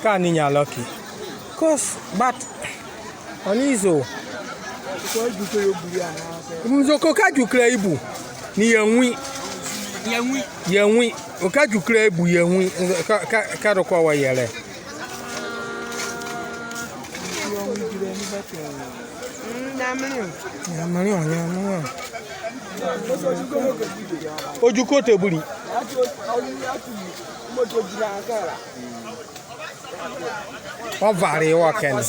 Car ni nya lucky. Cause but onizo. Mzoko ka jukra ibu ni yanwi. Yanwi. O ka jukra ibu yanwi ka ro kwa yele. Nyamani. Ojuko tebuli. Wa vare wa ken.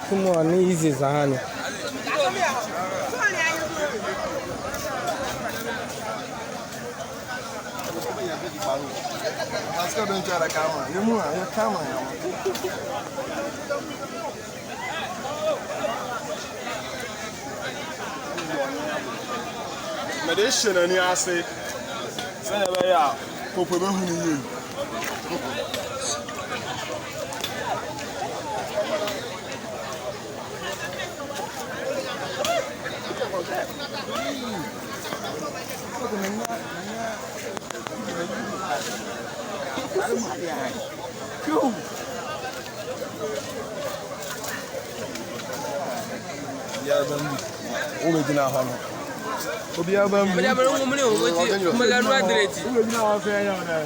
Kumu ani hizi zahani. Medicine ani ase. Say be ya popo be hunu yi. Ya bambi. O me dina ha no. Obi abambi. Obi abambi mo ni o ti mo la no adireti. O me dina ha fe ya na.